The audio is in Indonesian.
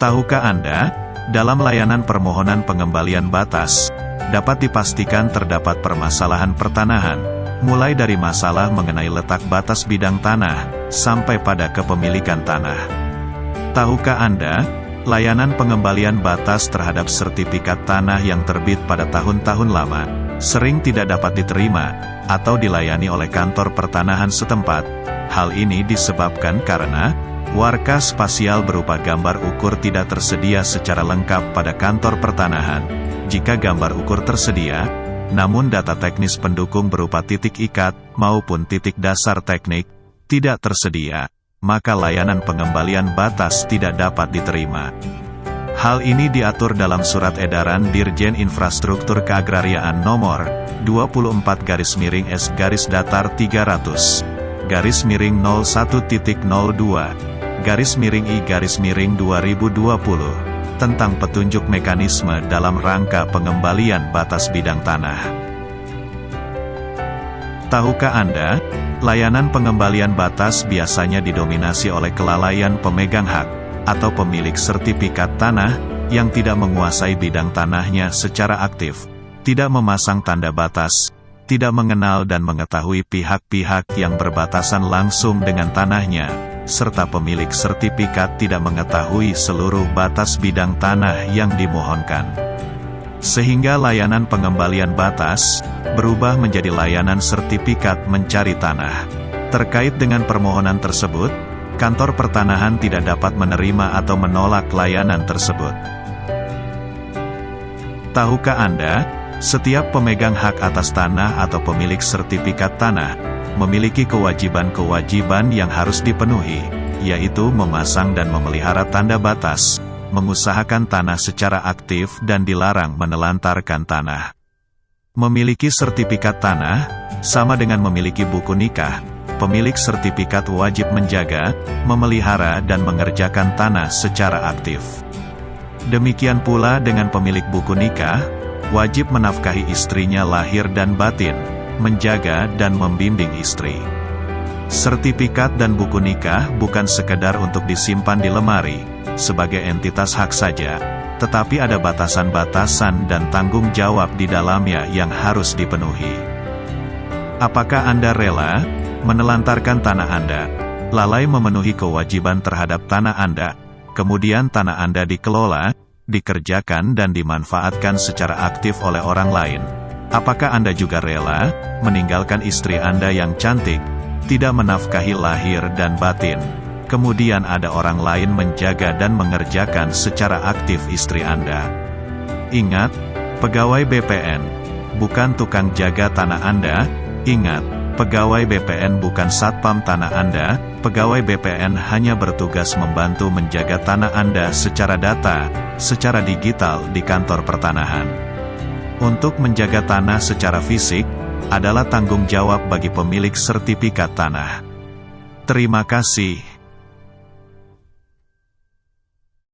Tahukah Anda, dalam layanan permohonan pengembalian batas, dapat dipastikan terdapat permasalahan pertanahan, mulai dari masalah mengenai letak batas bidang tanah, sampai pada kepemilikan tanah. Tahukah Anda, layanan pengembalian batas terhadap sertifikat tanah yang terbit pada tahun-tahun lama, sering tidak dapat diterima, atau dilayani oleh kantor pertanahan setempat. Hal ini disebabkan karena warka spasial berupa gambar ukur tidak tersedia secara lengkap pada kantor pertanahan. Jika gambar ukur tersedia, namun data teknis pendukung berupa titik ikat maupun titik dasar teknik tidak tersedia, maka layanan pengembalian batas tidak dapat diterima. Hal ini diatur dalam Surat Edaran Dirjen Infrastruktur Keagrariaan Nomor 24-01-01.02/I-2020 tentang petunjuk mekanisme dalam rangka pengembalian batas bidang tanah. Tahukah Anda, layanan pengembalian batas biasanya didominasi oleh kelalaian pemegang hak atau pemilik sertifikat tanah yang tidak menguasai bidang tanahnya secara aktif, tidak memasang tanda batas, tidak mengenal dan mengetahui pihak-pihak yang berbatasan langsung dengan tanahnya, serta pemilik sertifikat tidak mengetahui seluruh batas bidang tanah yang dimohonkan. Sehingga layanan pengembalian batas berubah menjadi layanan sertifikat mencari tanah. Terkait dengan permohonan tersebut, kantor pertanahan tidak dapat menerima atau menolak layanan tersebut. Tahukah Anda, setiap pemegang hak atas tanah atau pemilik sertifikat tanah memiliki kewajiban-kewajiban yang harus dipenuhi, yaitu memasang dan memelihara tanda batas, mengusahakan tanah secara aktif dan dilarang menelantarkan tanah. Memiliki sertifikat tanah, sama dengan memiliki buku nikah. Pemilik sertifikat wajib menjaga, memelihara dan mengerjakan tanah secara aktif. Demikian pula dengan pemilik buku nikah, wajib menafkahi istrinya lahir dan batin, menjaga dan membimbing istri. Sertifikat dan buku nikah bukan sekedar untuk disimpan di lemari, sebagai entitas hak saja, tetapi ada batasan-batasan dan tanggung jawab di dalamnya yang harus dipenuhi. Apakah Anda rela menelantarkan tanah Anda, lalai memenuhi kewajiban terhadap tanah Anda, kemudian tanah Anda dikelola, dikerjakan dan dimanfaatkan secara aktif oleh orang lain? Apakah Anda juga rela meninggalkan istri Anda yang cantik, tidak menafkahi lahir dan batin, kemudian ada orang lain menjaga dan mengerjakan secara aktif istri Anda? Ingat, pegawai BPN bukan tukang jaga tanah Anda. Ingat, pegawai BPN bukan satpam tanah Anda. Pegawai BPN hanya bertugas membantu menjaga tanah Anda secara data, secara digital di kantor pertanahan. Untuk menjaga tanah secara fisik, adalah tanggung jawab bagi pemilik sertifikat tanah. Terima kasih.